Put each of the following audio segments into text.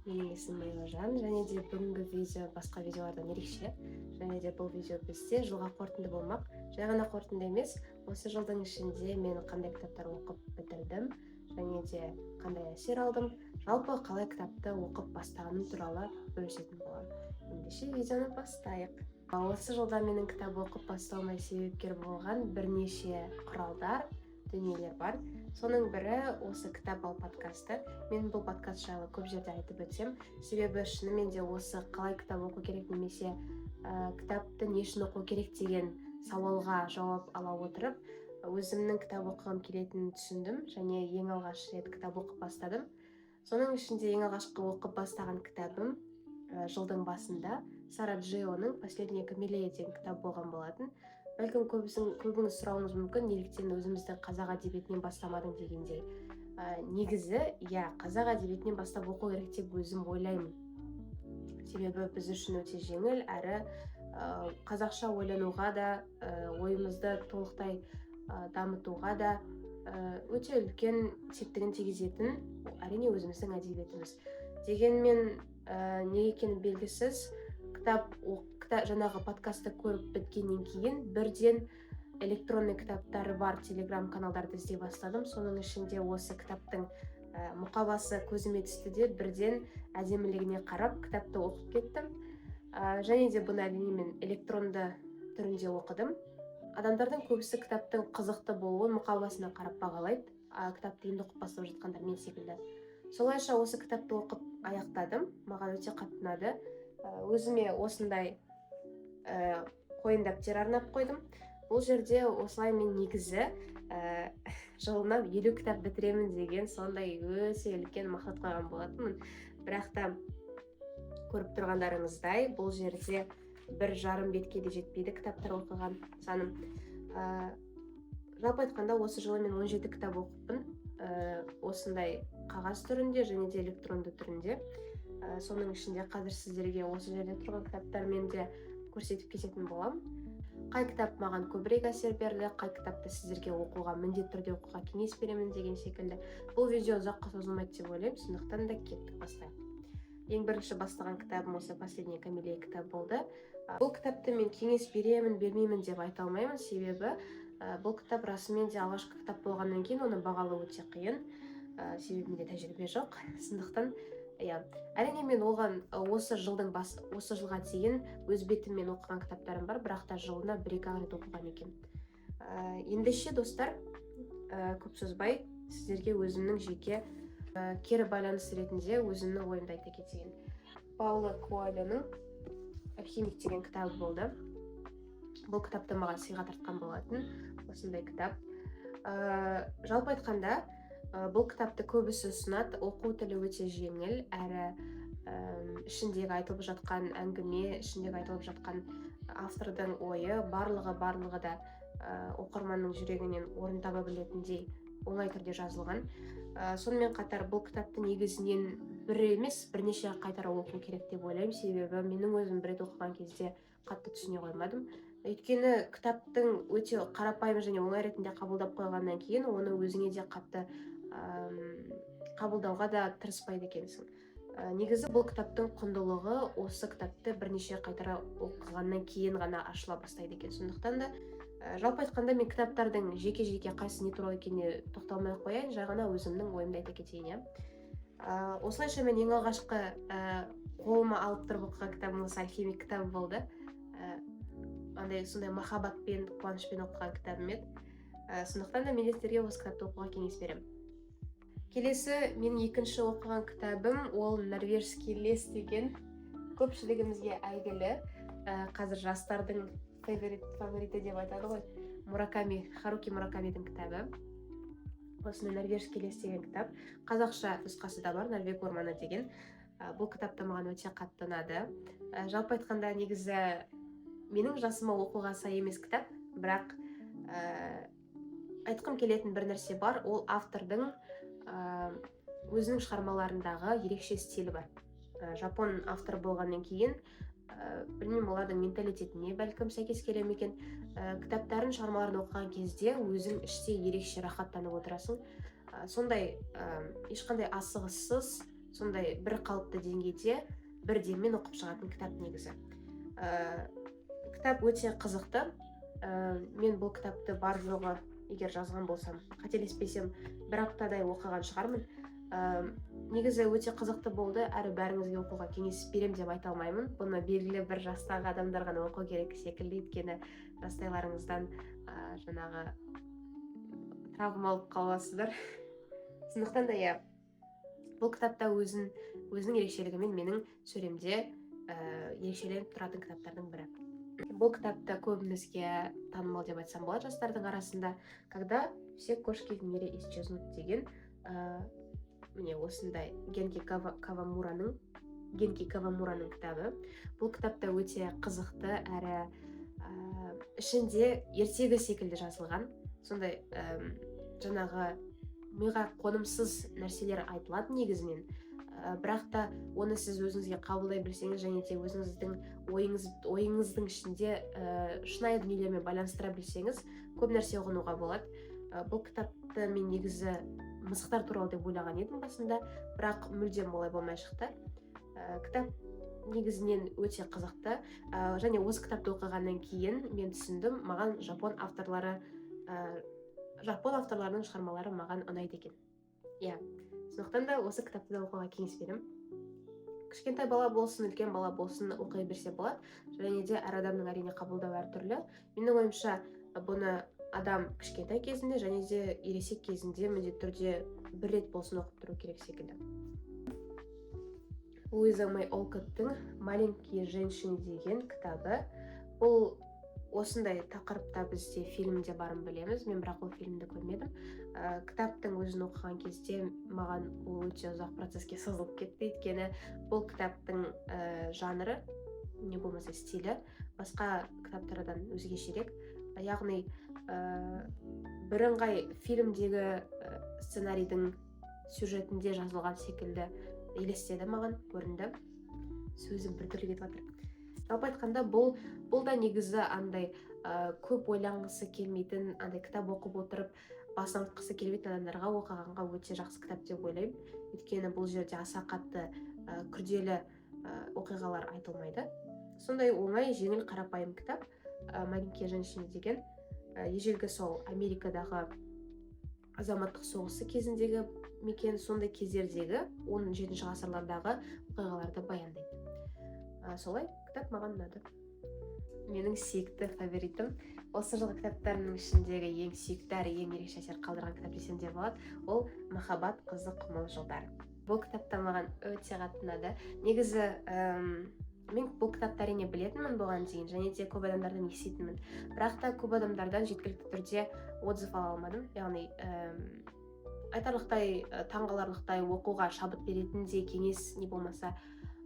менің есімім Майлажан, және де бүгінгі видео басқа видеолардан ерекше. Және де бұл видео бізде жылға қорытынды болмақ. Жай ғана қорытынды емес, осы жылдың ішінде мен қандай кітаптар оқып бітірдім, және де қандай әсер алдым, жалпы қалай кітапты оқып бастағаным туралы бөлісетін боламын. Ендеше видеоны бастайық. Осы жылда менің кітап оқып бастауыма себепкер болған бірнеше құралдар, дүниелер бар. Соның бірі осы кітап ал подкасты. Мен бұл подкаст жайлы көп жерде айтып өтсем, себебі шынымен де осы қалай кітап оқу керек немесе кітапты не үшін оқу керек деген сауалға жауап ала отырып, өзімнің кітап оқығым келетінін түсіндім және ең алғаш рет кітап оқып бастадым. Соның ішінде ең алғашқы оқып бастаған кітабым жылдың басында Сара Джеоның «Последняя Камелия» деген кітап болған болатын. Бәлкім көбіңіз сұрауыңыз мүмкін, неліктен өзіміздің қазақ әдебиетінен бастамадың дегендей. Негізі, қазақ әдебиетінен бастап оқу керек деп өзім ойлаймын. Себебі біз үшін өте жеңіл, әрі қазақша ойлануға да, ойымызды толықтай дамытуға да өте үлкен септігін тигізетін, әрине өзіміздің әдебиетіміз. Дегенмен не екені белгісіз, кітап жаңағы подкастты көріп біткеннен кейін бірден электронный кітаптары бар телеграм каналдарды іздей бастадым. Соның ішінде осы кітаптың мұқабасы көзіме түсті де бірден әдемілігіне қарап кітапты оқып кеттім. Және де бұны әрине мен электронды түрінде оқыдым. Адамдардың көбісі кітаптың қызықты болуын мұқабасына қарап бағалайды. Кітапты енді оқып бастап жатқандар мен секілді. Солайша осы кітапты оқып аяқтадым. Маған өте қатты ұнады. Өзіме осындай қойын дәптер арнап қойдым. Бұл жерде осылай мен негізі жылына 50 кітап бітіремін деген сондай өте үлкен мақсат қойған болатынмын. Бірақ та көріп тұрғандарыңыздай, бұл жерде 1,5 бетке де жетпейді кітаптар оқыған саным. Жалпы айтқанда осы жылы мен 17 кітап оқыппын. Осындай қағаз түрінде және де электронды түрінде. Соның ішінде қазір сіздерге осы жерде тұрған кітаптармен де көрсетіп кететін боламын. Қай кітап маған көбірек әсер берді, қай кітапты сіздерге оқуға, міндетті түрде оқуға кеңес беремін деген секілді. Бұл видео ұзаққа созылмайды деп ойлаймын, сондықтан да кеттік бастайық. Ең бірінші бастаған кітабым осы «Последняя Камелия» кітап болды. Бұл кітапты мен кеңес беремін, бермеймін деп айта алмаймын, себебі бұл кітап расымен де алғашқы кітап болғаннан кейін оны бағалау өте қиын. Себебі менде тәжірибе жоқ. Сондықтан әрине мен оған осы жылға дейін өз бетіммен оқыған кітаптарым бар, бірақ та жылына 1-2 рет оқыған екен. Ендеше достар, көп созбай сіздерге өзімнің жеке кері байланыс ретінде өзімнің ойымды айта кетейін. Пауло Коэльоның «Алхимик» деген кітабы болды. Бұл кітапты маған сыйға тартқан болатын, осындай кітап. Жалпы айтқанда, бұл кітапты көбісі ұсынады, оқу тілі өте жеңіл, әрі ішіндегі айтылып жатқан әңгіме, ішіндегі айтылып жатқан автордың ойы, барлығы да оқырманның жүрегінен орын таба білетіндей оңай түрде жазылған. Сонымен қатар бұл кітапты негізінен бір емес, бірнеше қайтара оқу керек деп ойлаймын, себебі менің өзім бір рет оқыған кезде қатты түсіне қоймадым. Өйткені кітаптың өте қарапайым және оңай ретінде қабылдап қойғаннан кейін оны өзіңе де қатты қабылдауға да тырыспайды екенсің. Негізі бұл кітаптың құндылығы осы кітапты бірнеше қайтара оқығаннан кейін ғана ашыла бастайды екен. Сондықтан да жалпы айтқанда мен кітаптардың жеке қайсы не туралы екеніне тоқталмай қояйын, жай ғана өзімнің ойымды айта кетейін. Осылайша мен ең алғашқы қолыма алып тұрып оқыған кітабым осы «Алхимик» кітабы болды. Сондай махаббатпен, қуанышпен оқыған кітабым еді. Сондықтан да мен сіздерге осы кітапты оқуға кеңес беремін. Келесі менің екінші оқыған кітабым ол «Норвежский лес» деген көпшілігімізге әйгілі, қазір жастардың фавориті деп айтады ғой, Харуки Муракамидің кітабы. Осында «Норвежский лес» деген кітап. Қазақша нұсқасы да бар, «Норвег орманы» деген. Бұл кітапты маған өте қатты ұнады. Жалпы айтқанда негізі менің жасыма оқуға сай емес кітап, бірақ айтқым келетін бір нәрсе бар, ол автордың өзінің шығармаларындағы ерекше стилі бар. Жапон автор болғаннан кейін, білмеймін, олардың менталитетіне бәлкім сәйкес келе ме екен, кітаптарын, шығармаларын оқыған кезде өзің іште ерекше рахаттанып отырасың. Сондай ешқандай асығыссыз, сондай бір қалыпты деңгейде бір деммен оқып шығатын кітап негізі. Кітап өте қызықты. Мен бұл кітапты бар жоғы, егер жазған болсам, қателеспесем, бір аптадай оқыған шығармын. Негізі өте қызықты болды, әрі бәріңізге оқуға кеңес берем деп айта алмаймын. Бұны белгілі бір жастағы адамдар ғана оқу керек секілді, өйткені жастайларыңыздан жаңағы травма алып қаласыздар. Сондықтан да бұл кітапта өзінің ерекшелігімен менің сөремде ерекшеленіп тұратын кітаптардың бірі. Бұл кітапта көбімізге танымал деп айтсам болады жастардың арасында. Когда все кошки в мире исчезнут деген міне осындай Генки Кавамураның кітабы. Бұл кітапта өте қызықты әрі ішінде ертегі секілді жазылған. Сондай жаңағы миға қонымсыз нәрселер айтылады негізінен. Бірақ та оны сіз өзіңізге қабылдай білсеңіз және де өзіңіздің ойыңыздың ішінде шынайы дүниелермен байланыстыра білсеңіз, көп нәрсе ұғынуға болады. Бұл кітапты мен негізі мысықтар туралы деп ойлаған едім басында, бірақ мүлдем олай болмай шықты. Кітап негізінен өте қызықты, және осы кітапты оқығаннан кейін мен түсіндім, маған жапон авторларының шығармалары маған ұнайды екен. Сондықтан да осы кітапты да оқуға кеңес берем. Кішкентай бала болсын, үлкен бала болсын оқи берсе болады, және де әр адамның әрине қабылдауы әртүрлі. Менің ойымша бұны адам кішкентай кезінде және де ересек кезінде міндетті түрде бір рет болсын оқып тұру керек секілді. Луиза Мэй Олкоттың «Маленькие женщины» деген кітабы. Бұл осындай тақырыпта бізде фильмде барын білеміз, мен бірақ ол фильмді көрмедім. Кітаптың өзін оқыған кезде маған ол өте ұзақ процеске созылып кетті, өйткені бұл кітаптың жанры, не болмаса стилі, басқа кітаптардан өзгешерек. Яғни бірыңғай фильмдегі сценарийдің сюжетінде жазылған секілді елестеді маған, көрінді. Сөзім біртүрлі кетіп жатыр. Жалпы айтқанда бұл да негізі андай көп ойланғысы келмейтін, андай кітап оқып отырып басын ауыртқысы келмейтін адамдарға оқығанға өте жақсы кітап деп ойлаймын. Өйткені бұл жерде аса қатты күрделі оқиғалар айтылмайды. Сондай оңай, жеңіл, қарапайым кітап. «Маленькие женщины» деген ежелгі сол Америкадағы азаматтық соғысы кезіндегі мекен, сондай кездердегі 17-ші ғасырлардағы оқиғаларды баяндайды. Солай кітап маған ұнады. Менің сүйікті фаворитім, осы жылғы кітаптарымның ішіндегі ең сүйікті әрі ең ерекше әсер қалдырған кітап десем де болады, ол «Махаббат қызы құмыл жылдар». Бұл кітапта маған өте қатты ұнады. Негізі мен бұл кітапты әрине білетінмін бұған дейін, және де көп адамдардан еститінмін. Бірақ та көп адамдардан жеткілікті түрде отзыв ала алмадым. Яғни айтарлықтай, таңғаларлықтай оқуға шабыт беретіндей кеңес не болмаса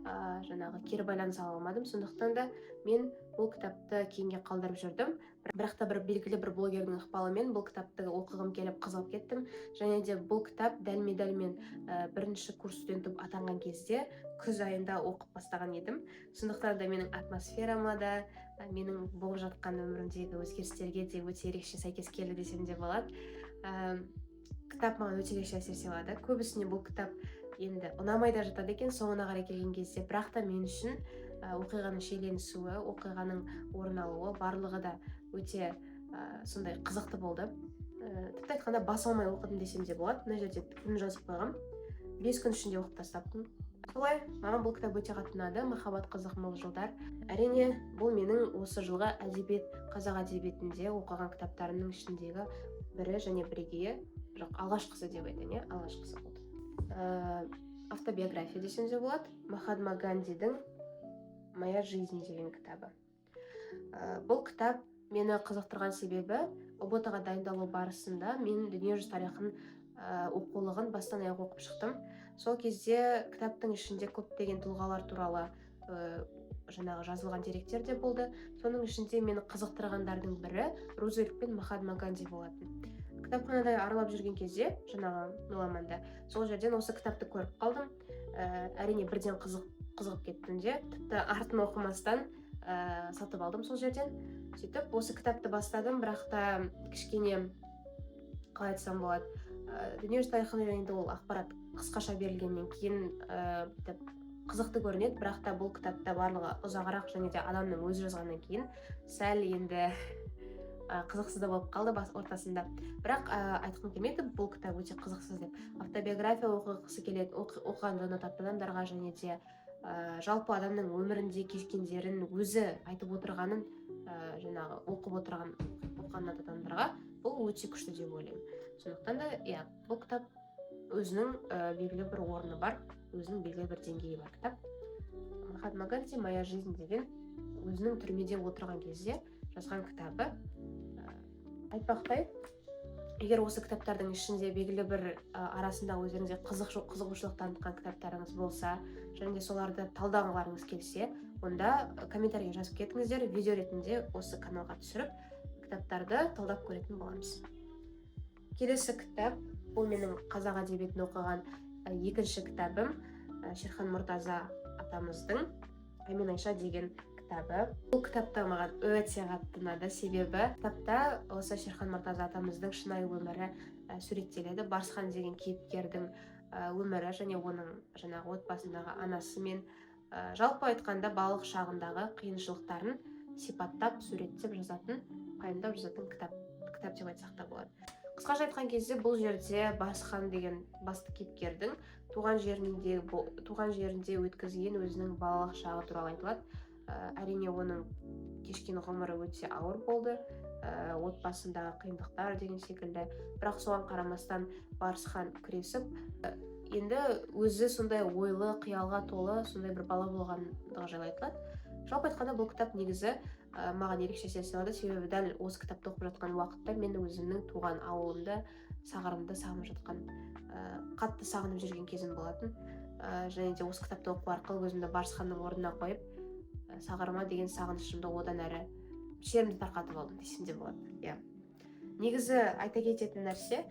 жаңағы кері байланыс ала алмадым. Сондықтан да мен бұл кітапты кейінге қалдырып жүрдім. Бірақ та бір белгілі бір блогердің ықпалымен бұл кітапты оқығым келіп қызығып кеттім. Және де бұл кітап дәлме-дәл мен бірінші курс студенті атанған кезде күз айында оқып бастаған едім. Сондықтан да менің атмосферама да, менің болып жатқан өмірімдегі өзгерістерге де өте ерекше сәйкес келді десем де болады. Кітап маған өте ерекше әсер сыйлады. Көбісіне бұл кітап енді ұнамай да жатады екен соңына қарай келген кезде, бірақ та мен үшін оқиғаның шиеленісуі, оқиғаның орын алуы барлығы да өте сондай қызықты болды. Тіпті айтқанда бас алмай оқыдым десем де болады. Мына жерде күн жазып қойғам, 5 күн ішінде оқып тастаппын. Солай маған бұл кітап өте қатты ұнады. «Махаббат қызы құмыл жылдар». Әрине бұл менің осы жылғы қазақ әдебиетінде оқыған кітаптарымның ішіндегі бірі және бірегейі, жоқ алғашқысы деп айтайын, алғашқысы болды. Автобиография десем де болады. Махатма Гандидің «Моя жизнь» деген кітабы. Бұл кітап мені қызықтырған себебі, ұбт-ға дайындалу барысында мен дүниежүзі тарихын оқулығын бастан аяқ оқып шықтым. Сол кезде кітаптың ішінде көптеген тұлғалар туралы жаңағы жазылған деректер де болды. Соның ішінде мені қызықтырғандардың бірі Рузвельт пен Махатма Ганди болатын. Кітапханада аралап жүрген кезде, жаңағы меломанда, сол жерден осы кітапты көріп қалдым. Әрине бірден қызығып кеттім де, тіпті артын оқымастан сатып алдым сол жерден. Сөйтіп осы кітапты бастадым, бірақ та кішкене қалай айтсам болады, дүниежүзі тарихында енді ол ақпарат қысқаша берілгеннен кейін қызықты көрінеді, бірақ та бұл кітапта барлығы ұзағырақ және де адамның өзі жазғаннан кейін сәл енді қызықсыз да болып қалды ортасында. Бірақ айтқым келмейді бұл кітап өте қызықсыз деп. Автобиография оқығысы келеді, оқыған жаны тапқан адамдарға және де жалпы адамның өмірінде кешкендерін өзі айтып отырғанын жаңағы оқыған адамдарға бұл өте күшті деп ойлаймын. Сондықтан да бұл кітап өзінің белгілі бір орны бар, өзінің белгілі бір деңгейі бар кітап. Махатма Ганди «Моя жизнь» деген өзінің түрмеде отырған кезде жазған кітабы. Айтпақтай, егер осы кітаптардың ішінде белгілі бір арасында өздеріңізге қызығушылық танытқан кітаптарыңыз болса, және де соларды талдағыларыңыз келсе, онда комментарийге жазып кетіңіздер, видео ретінде осы каналға түсіріп, кітаптарды талдап көретін боламыз. Келесі кітап, бұл менің қазақ әдебиетін оқыған екінші кітабым, Шерхан Мұртаза атамыздың «Әмен Айша» деген кітабы. Бұл кітапта маған өте қатты ұнады, себебі кітапта осы Шерхан Мұртаза атамыздың шынайы өмірі суреттеледі. Барсхан деген кейіпкердің өмірі және оның жаңағы отбасындағы анасы мен жалпы айтқанда балалық шағындағы қиыншылықтарын сипаттап, суреттеп жазатын, пайымдап жазатын кітап деп айтсақ та болады. Қысқаша айтқан кезде бұл жерде Барсхан деген басты кейіпкердің туған жерінде өткізген өзінің балалық шағы туралы айтылады. Әрине оның кешкен ғұмыры өте ауыр болды, отбасындағы қиындықтар деген секілді, бірақ соған қарамастан Барсхан күресіп, енді өзі сондай ойлы, қиялға толы сондай бір бала болғандығы жайлы айтылады. Жалпы айтқанда бұл кітап негізі маған ерекше әсер сыйлады, себебі дәл осы кітапты оқып жатқан уақытта мен өзімнің туған ауылымды, Сағырымды сағынып жатқан, қатты сағынып жүрген кезім болатын. Және де осы кітапты оқу арқылы өзімді Барсханның орнына қойып, Сағырыма деген сағынышымды одан әрі шерімді тарқатып алдым десем де болады. Негізі айта кететін нәрсе,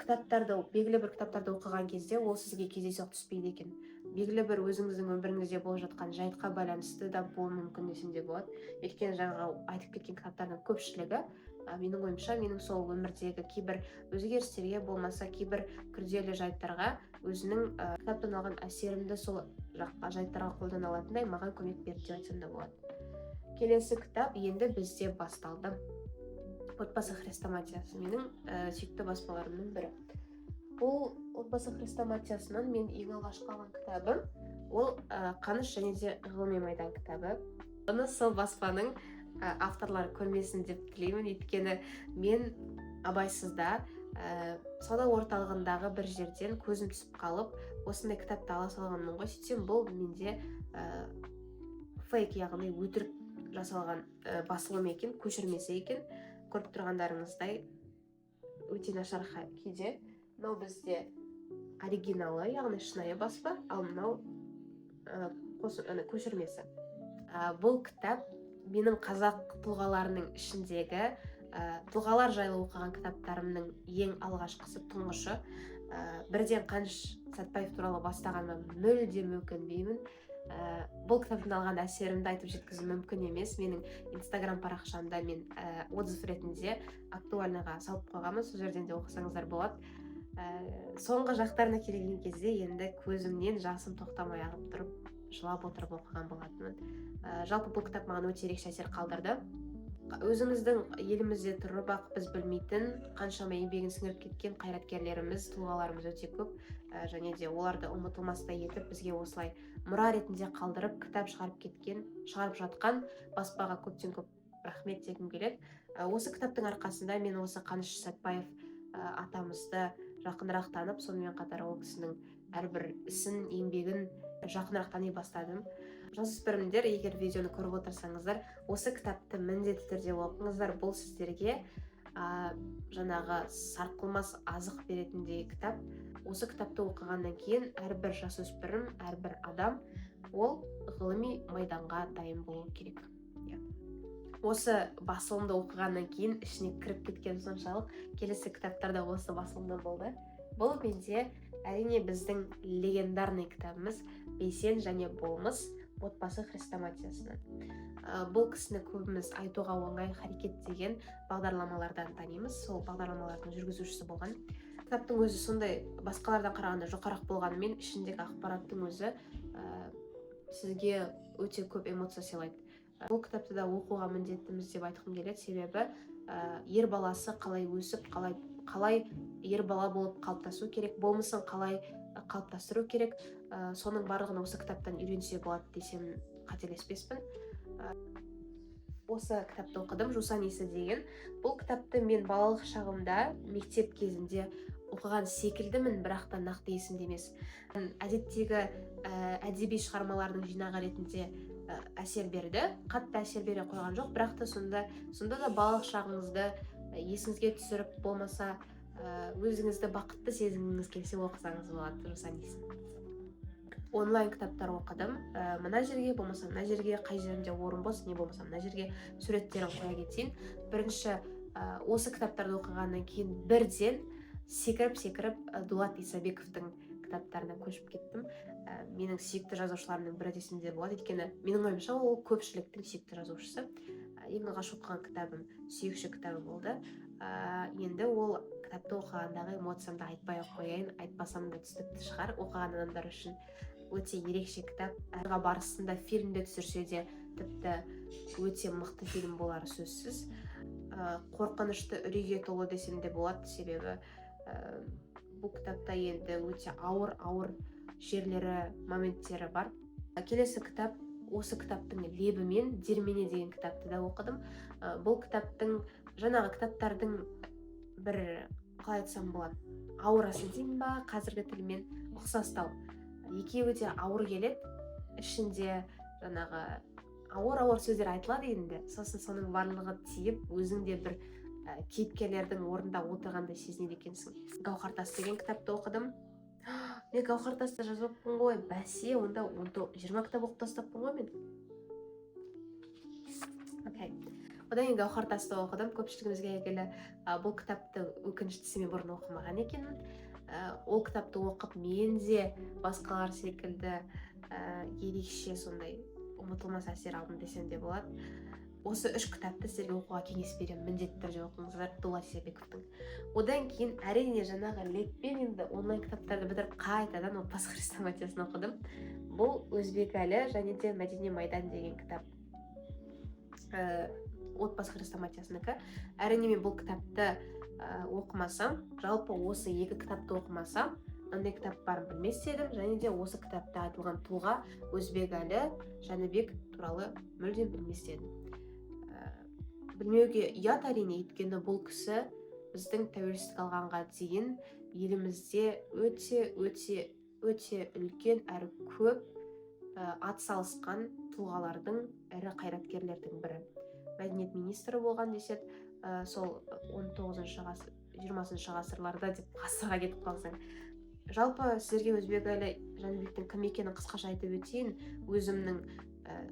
белгілі бір кітаптарды оқыған кезде ол сізге кездейсоқ түспейді екен. Белгілі бір өзіңіздің өміріңізде болып жатқан жайтқа байланысты да болуы мүмкін десем де болады. Өйткені жаңағы айтып кеткен кітаптардың көпшілігі менің ойымша, менің сол өмірдегі кейбір өзгерістерге болмаса кейбір күрделі жайттарға өзінің кітаптан алған әсерімді сол жаққа жайттарға қолдана алатындай маған көмек берді деп айтсам да болады. Келесі кітап енді бізде басталды. Отбасы хрестоматиясы менің сүйікті баспаларымның бірі. Бұл отбасы хрестоматиясынан мен ең алғашқы алған кітабым ол Қаныш және де ғылыми майдан кітабы. Оны сол баспаның авторлары көрмесін деп тілеймін, өйткені мен абайсызда сауда орталығындағы бір жерден көзім түсіп қалып, осындай кітапты ала салғанмын ғой. Сөйтсем бұл менде фейк, яғни өтірік жасалған басылым екен, көшірмесі екен. Көріп тұрғандарыңыздай өте нашар күйде. Мынау бізде оригиналы, яғни шынайы баспа, ал мынау көшірмесі. Бұл кітап менің қазақ тұлғаларының ішіндегі тұлғалар жайлы оқыған кітаптарымның ең алғашқысы, тұңғышы. Бірден Қаныш Сәтпаев туралы бастағаныма мүлдем өкінбеймін. Бұл кітаптан алған әсерімді айтып жеткізу мүмкін емес. Менің Инстаграм парақшамда мен отзыв ретінде актуальныйға салып қойғанмын, сол жерден де оқысаңыздар болады. Соңғы жақтарына келген кезде енді көзімнен жасым тоқтамай ағып тұрып, жылап отырып оқыған болатынмын. Жалпы бұл кітап маған өте ерекше әсер қалдырды. Өзіміздің елімізде тұрып ақ біз білмейтін қаншама еңбегін сіңіріп кеткен қайраткерлеріміз, тұлғаларымыз өте көп, және де оларды ұмытылмастай етіп бізге осылай мұра ретінде қалдырып кітап шығарып жатқан баспаға көптен көп рахмет дегім келеді. Осы кітаптың арқасында мен осы Қаныш Сәтпаев атамызды жақынырақ танып, сонымен қатар ол кісінің әрбір ісін, еңбегін жақынырақ тани бастадым. Жасөспірімдер, егер видеоны көріп отырсаңыздар, осы кітапты міндетті түрде оқыңыздар. Бұл сіздерге жаңағы сарқылмас азық беретіндей кітап. Осы кітапты оқығаннан кейін әрбір жасөспірім, әрбір адам ол ғылыми майданға дайын болу керек. Осы басылымды оқығаннан кейін ішіне кіріп кеткен соншалық келесі кітаптарда осы басылымда болды. Бұл менде әрине біздің легендарный кітабымыз Бейсен және Болмыс отбасы хрестоматиясынан. Бұл кісіні көбіміз айтуға оңай Харекет деген бағдарламалардан танимыз. Сол бағдарламалардың жүргізушісі болған. Кітаптың өзі сондай басқалардан қарағанда жұқарақ болғанымен ішіндегі ақпараттың өзі сізге өте көп эмоция сыйлайды. Бұл кітапты да оқуға міндеттіміз деп айтқым келеді, себебі ер баласы қалай өсіп, қалай ер бала болып қалыптасу керек, болмысын қалай қалыптастыру керек, соның барлығын осы кітаптан үйренсе болады десем қателеспеспін. Осы кітапты оқыдым, Жусан иісі деген. Бұл кітапты мен балалық шағымда мектеп кезінде оқыған секілдімін, бірақ та нақты есімде емес. Әдеттегі әдеби шығармалардың жинағы ретінде әсер берді, қатты әсер бере қойған жоқ, бірақ та сонда да балалық шағыңызды есіңізге түсіріп, болмаса өзіңізді бақытты сезінгіңіз келсе оқысаңыз болады Жусан иісін. Онлайн кітаптар оқыдым. Мына жерге, болмаса мына жерге, қай жерінде орын бос, не болмаса мына жерге суреттерін қоя кетейін. Бірінші осы кітаптарды оқығаннан кейін бірден секіріп Дулат Исабековтың кітаптарына көшіп кеттім. Менің сүйікті жазушыларымның бірі десем болады, өйткені менің ойымша ол көпшіліктің сүйікті жазушысы. Ең алғаш оқыған кітабым сүйікші кітабы болды. Енді ол кітапты оқығандағы эмоциямды айтпай ақ қояйын, айтпасам да түсінікті шығар. Оқыған адамдар үшін өте ерекше кітап. Барысында фильмде түсірсе де тіпті өте мықты фильм болары сөзсіз. Қорқынышты үрейге толы десем де болады, себебі бұл кітапта енді өте ауыр жерлері, моменттері бар. Келесі кітап, осы кітаптың лебімен Дермене деген кітапты да оқыдым. Бұл кітаптың жаңағы кітаптардың бір, қалай айтсам болады, аурасы деймін ба, қазіргі тілмен ұқсастау. Екеуі де ауыр келеді, ішінде жаңағы ауыр сөздер айтылады енді, сосын соның барлығы тиіп, өзіңде бір кейіпкерлердің орнында отырғандай сезінеді екенсің. Гауһартас деген кітапты оқыдым. Мен Гауһартасты жазбаппын ғой, бәсе, онда 20 кітап оқып тастаппын ғой мен. Одан кейін Гауһартасты оқыдым. Көпшілігімізге әйгілі бұл кітапты өкініштісі мен бұрын оқымаған екенмін. Ол кітапты оқып мен де басқалар секілді ерекше сондай ұмытылмас әсер алдым десем де болады. Осы 3 кітапты сіздерге оқуға кеңес беремін, міндетті түрде оқыңыздар, Дулат Исабековтың. Одан кейін әрине жаңағы леппен енді онлайн кітаптарды бітіріп қайтадан отбасы хрестоматиясын оқыдым. Бұл Өзбекәлі және де Мәдени Майдан деген кітап. Отбасы хрестоматиясынікі. Әрине мен бұл кітапты оқымасам, жалпы осы 2 кітапты оқымасам, қандай кітап барын білмес едім, және де осы кітапта айтылған тұлға Өзбекәлі Жәнібек туралы мүлдем білмес едім. Білмеуге ұят әрине, өйткені бұл кісі біздің тәуелсіздік алғанға дейін елімізде өте үлкен әрі көп атсалысқан тұлғалардың, ірі қайраткерлердің бірі. Мәдениет министрі болған деседі, сол 19-20 ғасырларда деп ғасырға кетіп қалсаң. Жалпы сіздерге Өзбекәлі Жәнібектің кім екенін қысқаша айтып өтейін, өзімнің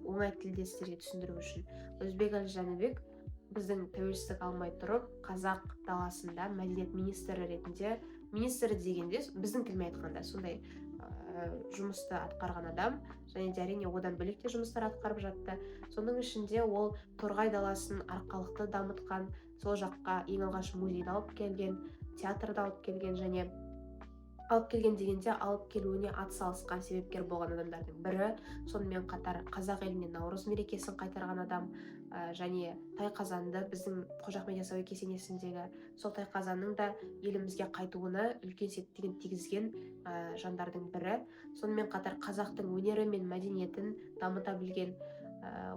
оңай тілде сіздерге түсіндіру үшін. Өзбекәлі Жәнібек біздің тәуелсіздік алмай тұрып, қазақ даласында мәдениет министрі ретінде, министрі дегенде біздің тілмен айтқанда сондай жұмысты атқарған адам, және де әрине одан бөлек те жұмыстар атқарып жатты. Соның ішінде ол Торғай даласын арқалықты дамытқан, сол жаққа ең алғаш музейді алып келген, театрды алып келген, және алып келген дегенде алып келуіне атсалысқан себепкер болған адамдардың бірі. Сонымен қатар қазақ еліне Наурыз мерекесін қайтарған адам, және Тайқазанды, біздің Қожа Ахмет Яссауи кесенесіндегі сол Тайқазанның да елімізге қайтуына үлкен септігін тигізген жандардың бірі. Сонымен қатар қазақтың өнері мен мәдениетін дамыта білген,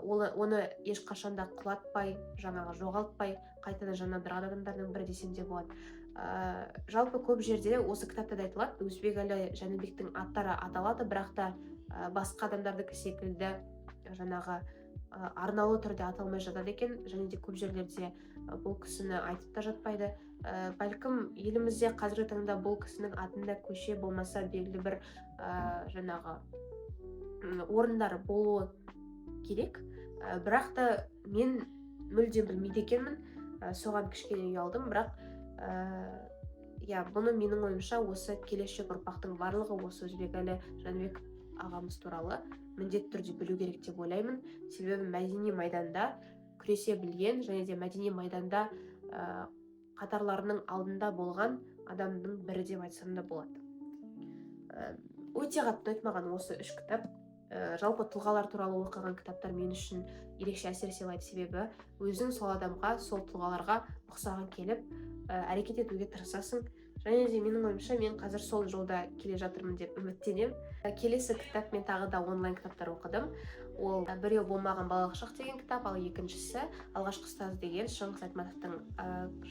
оны ешқашанда құлатпай, жаңағы жоғалтпай, қайтадан жандандырған адамдардың бірі десем де болады. Жалпы көп жерде осы кітапта да айтылады, Өзбекәлі Жәнібектің аттары аталады, бірақ та басқа адамдардікі секілді жаңағы арнаулы түрде аталмай жатады екен, және де көп жерлерде бұл кісіні айтып та жатпайды. Бәлкім елімізде қазіргі таңда бұл кісінің атында көше болмаса белгілі бір жаңағы орындар болуы керек, бірақ та мен мүлдем білмейді екенмін, соған кішкене ұялдым, бірақ бұны менің ойымша осы келешек ұрпақтың барлығы осы Өзбекәлі Жәнібек ағамыз туралы міндетті түрде білу керек деп ойлаймын. Себебі мәдени майданда күресе білген, және де мәдени майданда қатарларының алдында болған адамның бірі деп айтсам да болады. Өте қатты ұнайды маған осы 3 кітап. Жалпы тұлғалар туралы оқыған кітаптар мен үшін ерекше әсер сыйлайды, себебі өзің сол адамға, сол тұлғаларға ұқсаған келіп әрекет етуге тырысасың. Және де менің ойымша мен қазір сол жолда келе жатырмын деп үміттенемін. Келесі кітап мен тағы да онлайн кітаптар оқыдым. Ол біреу болмаған балалық шақ деген кітап, ал екіншісі алғашқы ұстаз деген Шыңғыс Айтматовтың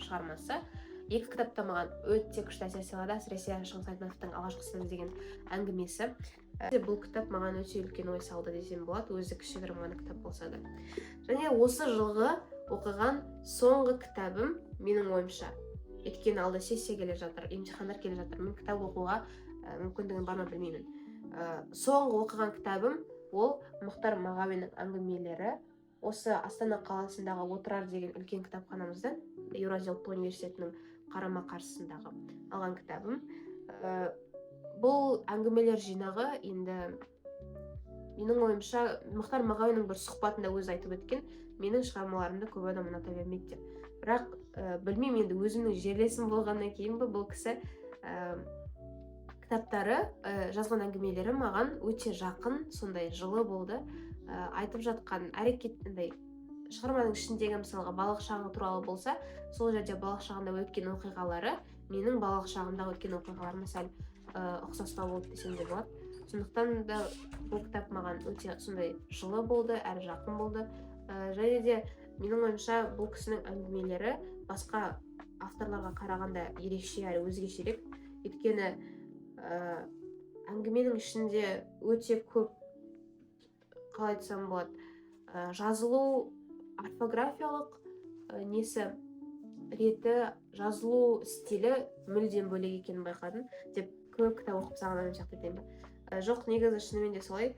шығармасы. Екі кітап та маған өте күшті әсер сыйлады, әсіресе Шыңғыс Айтматовтың алғашқы ұстаз деген әңгімесі. Бұл кітап маған өте үлкен ой салды десем болады, өзі кішігірім ғана кітап болса да. Және осы жылғы оқыған соңғы кітабым менің ойымша, өйткені алда сессия келе жатыр, емтихандар келе жатыр, мен кітап оқуға мүмкіндігім бар ма білмеймін. Соңғы оқыған кітабым ол Мұхтар Мағауиннің әңгімелері. Осы Астана қаласындағы Отырар деген үлкен кітапханамыздан, Еуразия ұлттық университетінің қарама қарсысындағы алған кітабым. Бұл әңгімелер жинағы енді менің ойымша Мұхтар Мағауиннің бір сұхбатында өзі айтып өткен, менің шығармаларымды көп адам ұната бермейді деп. Бірақ білмеймін, енді өзімнің жерлесім болғаннан кейін бұл кісі кітаптары, жазған әңгімелері маған өте жақын, сондай жылы болды. Айтып жатқан әрекетіндей шығарманың ішіндегі мысалға балық шағы туралы болса, сол жерде балық шағында өткен оқиғалары менің балық шағымда өткен оқиғаларыма сәл ұқсастау болды десем де болады. Сондықтан да бұл кітап маған өте сондай жылы болды, әрі жақын болды. Және де менің ойымша бұл кісінің әңгімелері басқа авторларға қарағанда ерекше әрі өзгешелік. Өйткені әңгіменің ішінде өте көп, қалай айтсам болады, жазылу орфографиялық несі реті, жазылу стилі мүлдем бөлек екенін байқадым деп көп кітап оқып тастаған адам сияқты айтайын ба. Жоқ, негізі шынымен де солай.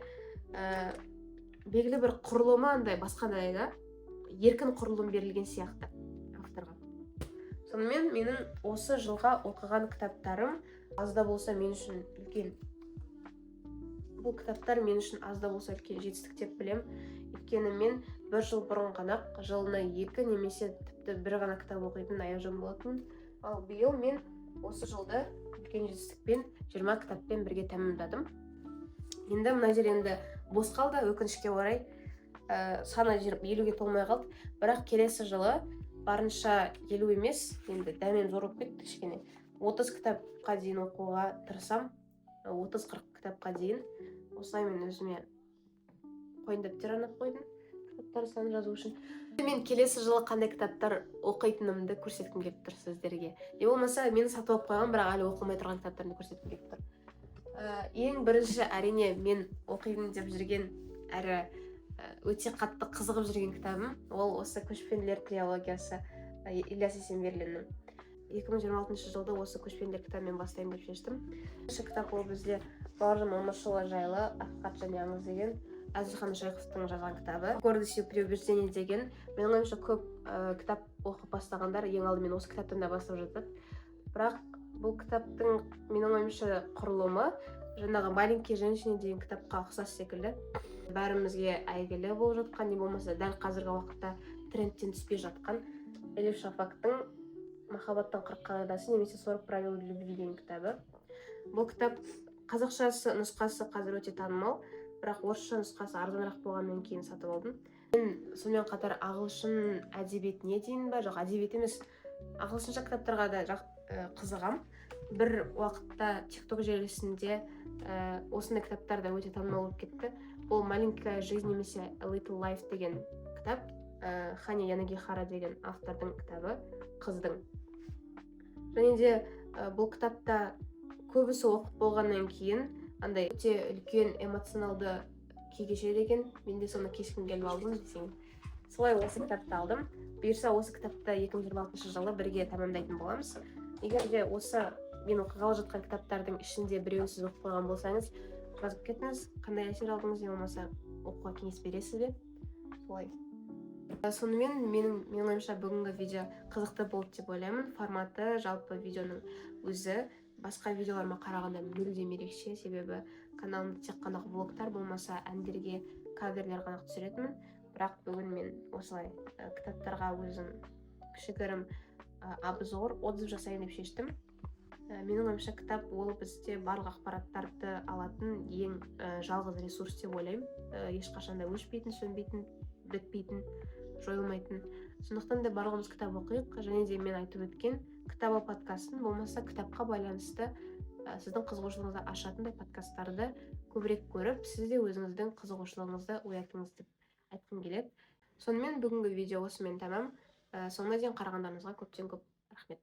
Белгілі бір құрылымы андай басқадай да, еркін құрылым берілген сияқты авторға. Сонымен менің осы жылға оқыған кітаптарым аз да болса мен үшін үлкен. Бұл кітаптар мен үшін аз да болса үлкен жетістік деп білем. Өйткені мен бір жыл бұрын ғана жылына 2 немесе тіпті 1 ғана кітап оқитын аяжан болатын. Ал биыл мен осы жылды үлкен жетістікпен 20 кітаппен бірге тәмамдадым. Енді мына жер енді бос қалды, өкінішке орай. Саны 50-ге толмай қалды. Бірақ келесі жылы барынша 50 емес, енді дәмем зор болып кетті кішкене. 30 кітапқа дейін оқуға тырысам. 30-40 кітапқа дейін. Осылай мен өзіме қойындап арнап қойдым кітаптар санын жазу үшін. Мен келесі жылы қандай кітаптар оқитынымды көрсеткім келіп тұр сіздерге. Не болмаса мені сатып алып қойған, бірақ әлі оқымай тұрған кітаптарымды көрсеткім келіп тұр. Ең бірінші әрине мен оқитын деп жүрген әрі өте қатты қызығып жүрген кітабым ол осы Көшпенділер трилогиясы, Ілияс Есенберлиннің. 2026 жылда осы Көшпенділер кітабымен бастайын деп шештім. Бірінші кітап ол бізде Бауыржан Момышұлы жайлы Ақиқат және аңыз деген Әзілхан Шайықовтың жазған кітабы. Гордость и предубеждение деген. Менің ойымша көп кітап оқып бастағандар ең алдымен осы кітаптан да бастап жатады. Бірақ бұл кітаптың менің ойымша құрылымы жаңағы «Маленькие женщины» деген кітапқа ұқсас секілді. Бәрімізге әйгілі болып жатқан, не болмаса дәл қазіргі уақытта трендтен түспей жатқан Элиф Шафактың «Махаббаттың 40 қағидасы» немесе «40 правил любви» деген кітабы. Бұл кітап қазақшасы нұсқасы қазір өте танымал, бірақ орысша нұсқасы арзанырақ болғаннан кейін сатып алдым. Мен сонымен қатар ағылшын әдебиетіне дейін ба, жоқ әдебиет емес, ағылшынша кітаптарға да қызығам. Бір уақытта TikTok желісінде осындай кітаптар да өте танымал болып кетті. Бұл «Маленькая жизнь» немесе «A Little Life» деген кітап, Ханя Янагихара деген автордың кітабы, қыздың. Және де бұл кітапта көбісі оқып болғаннан кейін андай өте үлкен эмоционалды күй кешеді екен. Мен де соны кешкім келіп алдым десең. Солай осы кітапты алдым. Бұйырса осы кітапты 2026 жылы бірге тәмамдайтын боламыз. Егер де осы мен оқығалы жатқан кітаптардың ішінде біреуін сіз оқып қойған болсаңыз, жазып кетіңіз, қандай әсер алдыңыз, не болмаса оқуға кеңес бересіз бе? Солай. Сонымен менің ойымша бүгінгі видео қызықты болды деп ойлаймын. Форматы, жалпы видеоның өзі басқа видеоларыма қарағанда мүлдем ерекше, себебі каналымда тек қана влогтар болмаса әндерге каверлер ғана түсіретінмін. Бірақ бүгін мен осылай кітаптарға өзім кішігірім обзор, отзыв жасайын деп шештім. менің ойымша кітап ол бізде барлық ақпараттарды алатын ең жалғыз ресурс деп ойлаймын. Ешқашан да өшпейтін, сөнбейтін, бітпейтін, жойылмайтын. Сондықтан да барлығымыз кітап оқиық, және де мен айтып өткен кітап подкастын болмаса кітапқа байланысты сіздің қызығушылығыңызды ашатындай подкасттарды көбірек көріп, сіз де өзіңіздің қызығушылығыңызды оятыңыз деп айтқым келеді. Сонымен бүгінгі видео осымен тәмам. Соңына дейін қарағандарыңызға көптен көп рахмет.